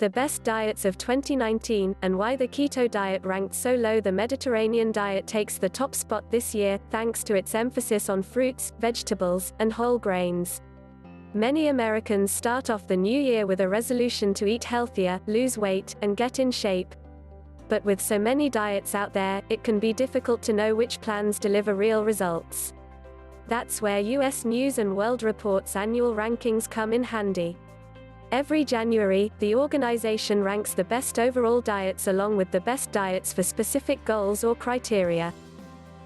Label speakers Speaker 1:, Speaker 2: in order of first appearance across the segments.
Speaker 1: The best diets of 2019, and why the keto diet ranked so low. The Mediterranean diet takes the top spot this year, thanks to its emphasis on fruits, vegetables, and whole grains. Many Americans start off the new year with a resolution to eat healthier, lose weight, and get in shape. But with so many diets out there, it can be difficult to know which plans deliver real results. That's where US News & World Report's annual rankings come in handy. Every January, the organization ranks the best overall diets along with the best diets for specific goals or criteria.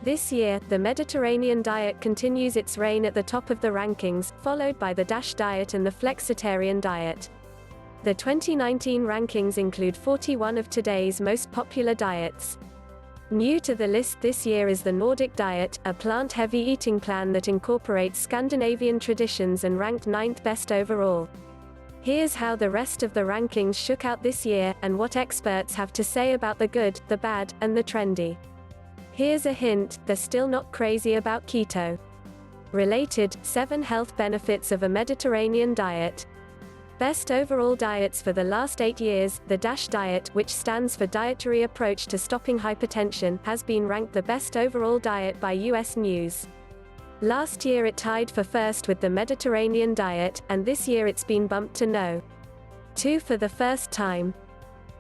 Speaker 1: This year, the Mediterranean diet continues its reign at the top of the rankings, followed by the DASH diet and the flexitarian diet. The 2019 rankings include 41 of today's most popular diets. New to the list this year is the Nordic diet, a plant-heavy eating plan that incorporates Scandinavian traditions and ranked 9th best overall. Here's how the rest of the rankings shook out this year, and what experts have to say about the good, the bad, and the trendy. Here's a hint, they're still not crazy about keto. Related, 7 health benefits of a Mediterranean diet. Best overall diets for the last 8 years, the DASH diet, which stands for Dietary Approach to Stopping Hypertension, has been ranked the best overall diet by US News. Last year it tied for first with the Mediterranean diet, and this year it's been bumped to No. 2 for the first time.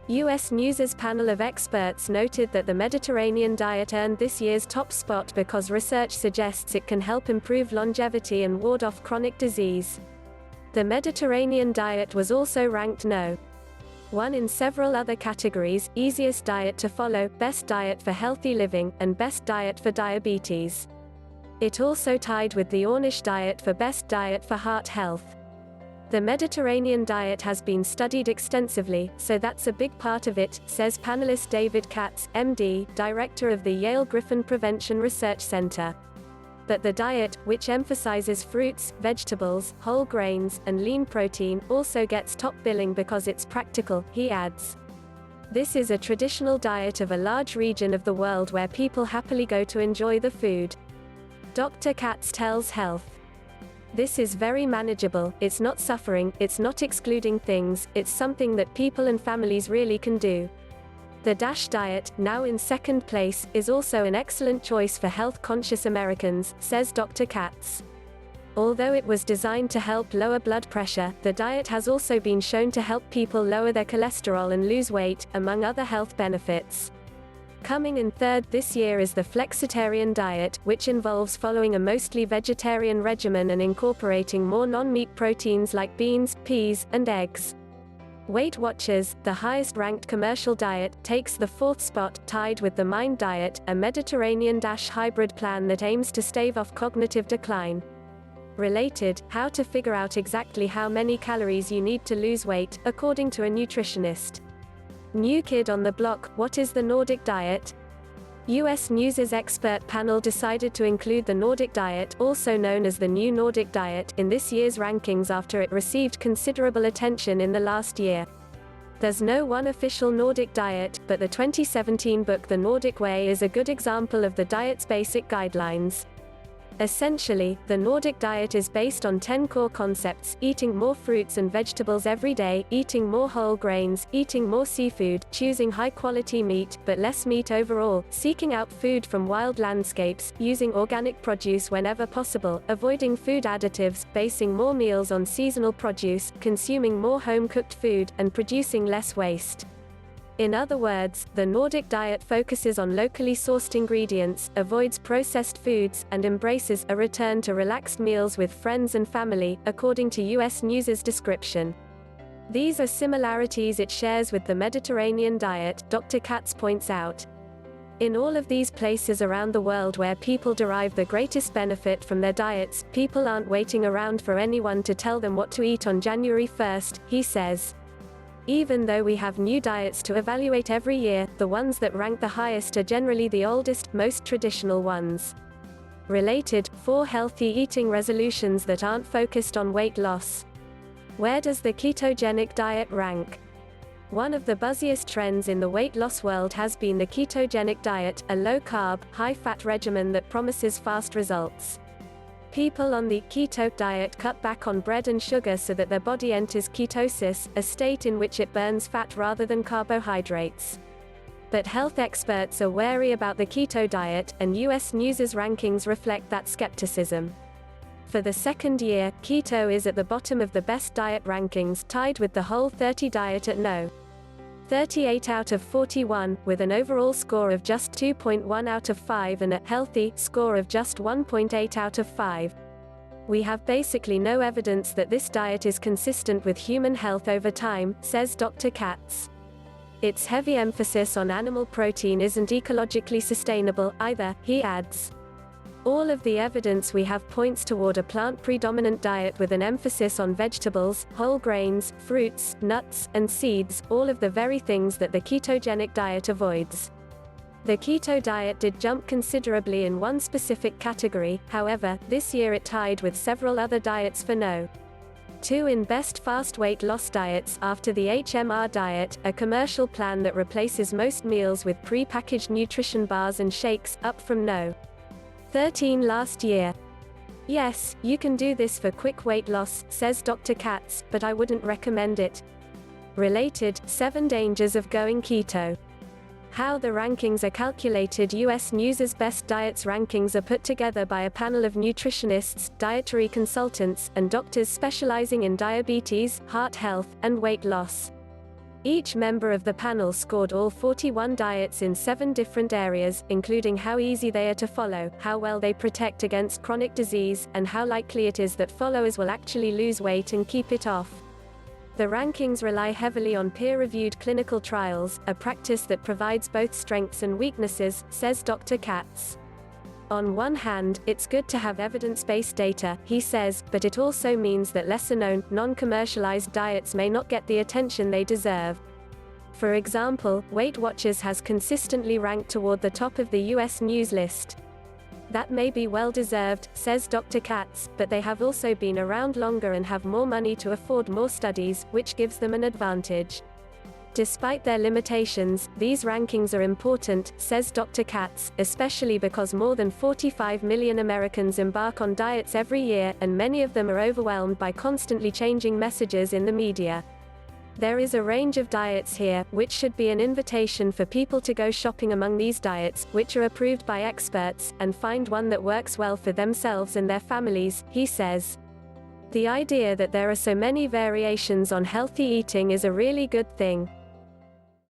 Speaker 1: US News' panel of experts noted that the Mediterranean diet earned this year's top spot because research suggests it can help improve longevity and ward off chronic disease. The Mediterranean diet was also ranked No. 1 in several other categories: easiest diet to follow, best diet for healthy living, and best diet for diabetes. It also tied with the Ornish diet for best diet for heart health. The Mediterranean diet has been studied extensively, so that's a big part of it, says panelist David Katz, MD, director of the Yale Griffin Prevention Research Center. But the diet, which emphasizes fruits, vegetables, whole grains, and lean protein, also gets top billing because it's practical, he adds. This is a traditional diet of a large region of the world where people happily go to enjoy the food. Dr. Katz tells Health. This is very manageable, it's not suffering, it's not excluding things, it's something that people and families really can do. The DASH diet, now in second place, is also an excellent choice for health-conscious Americans, says Dr. Katz. Although it was designed to help lower blood pressure, the diet has also been shown to help people lower their cholesterol and lose weight, among other health benefits. Coming in third this year is the flexitarian diet, which involves following a mostly vegetarian regimen and incorporating more non-meat proteins like beans, peas, and eggs. Weight Watchers, the highest-ranked commercial diet, takes the 4th spot, tied with the Mind diet, a Mediterranean DASH hybrid plan that aims to stave off cognitive decline. Related, how to figure out exactly how many calories you need to lose weight, according to a nutritionist. New kid on the block, what is the Nordic diet? US News' expert panel decided to include the Nordic diet, also known as the New Nordic Diet, in this year's rankings after it received considerable attention in the last year. There's no one official Nordic diet, but the 2017 book The Nordic Way is a good example of the diet's basic guidelines. Essentially, the Nordic diet is based on 10 core concepts: eating more fruits and vegetables every day, eating more whole grains, eating more seafood, choosing high-quality meat, but less meat overall, seeking out food from wild landscapes, using organic produce whenever possible, avoiding food additives, basing more meals on seasonal produce, consuming more home-cooked food, and producing less waste. In other words, the Nordic diet focuses on locally sourced ingredients, avoids processed foods, and embraces a return to relaxed meals with friends and family, according to US News' description. These are similarities it shares with the Mediterranean diet, Dr. Katz points out. In all of these places around the world where people derive the greatest benefit from their diets, people aren't waiting around for anyone to tell them what to eat on January 1st, he says. Even though we have new diets to evaluate every year, the ones that rank the highest are generally the oldest, most traditional ones. Related, 4 healthy eating resolutions that aren't focused on weight loss. Where does the ketogenic diet rank? One of the buzziest trends in the weight loss world has been the ketogenic diet, a low-carb, high-fat regimen that promises fast results. People on the keto diet cut back on bread and sugar so that their body enters ketosis, a state in which it burns fat rather than carbohydrates. But health experts are wary about the keto diet, and US News's rankings reflect that skepticism. For the second year, keto is at the bottom of the best diet rankings, tied with the Whole30 diet at no. 38 out of 41, with an overall score of just 2.1 out of 5 and a healthy score of just 1.8 out of 5. We have basically no evidence that this diet is consistent with human health over time, says Dr. Katz. Its heavy emphasis on animal protein isn't ecologically sustainable either, he adds. All of the evidence we have points toward a plant-predominant diet with an emphasis on vegetables, whole grains, fruits, nuts, and seeds, all of the very things that the ketogenic diet avoids. The keto diet did jump considerably in one specific category, however, this year it tied with several other diets for no. 2 in best fast weight loss diets after the HMR diet, a commercial plan that replaces most meals with pre-packaged nutrition bars and shakes, up from no. 13 last year. Yes, you can do this for quick weight loss, says Dr. Katz, but I wouldn't recommend it. Related, 7 dangers of going keto. How the rankings are calculated. US News's best diets rankings are put together by a panel of nutritionists, dietary consultants, and doctors specializing in diabetes, heart health, and weight loss. Each member of the panel scored all 41 diets in 7 different areas, including how easy they are to follow, how well they protect against chronic disease, and how likely it is that followers will actually lose weight and keep it off. The rankings rely heavily on peer-reviewed clinical trials, a practice that provides both strengths and weaknesses, says Dr. Katz. On one hand, it's good to have evidence-based data, he says, but it also means that lesser-known, non-commercialized diets may not get the attention they deserve. For example, Weight Watchers has consistently ranked toward the top of the US News list. That may be well-deserved, says Dr. Katz, but they have also been around longer and have more money to afford more studies, which gives them an advantage. Despite their limitations, these rankings are important, says Dr. Katz, especially because more than 45 million Americans embark on diets every year, and many of them are overwhelmed by constantly changing messages in the media. There is a range of diets here, which should be an invitation for people to go shopping among these diets, which are approved by experts, and find one that works well for themselves and their families, he says. The idea that there are so many variations on healthy eating is a really good thing.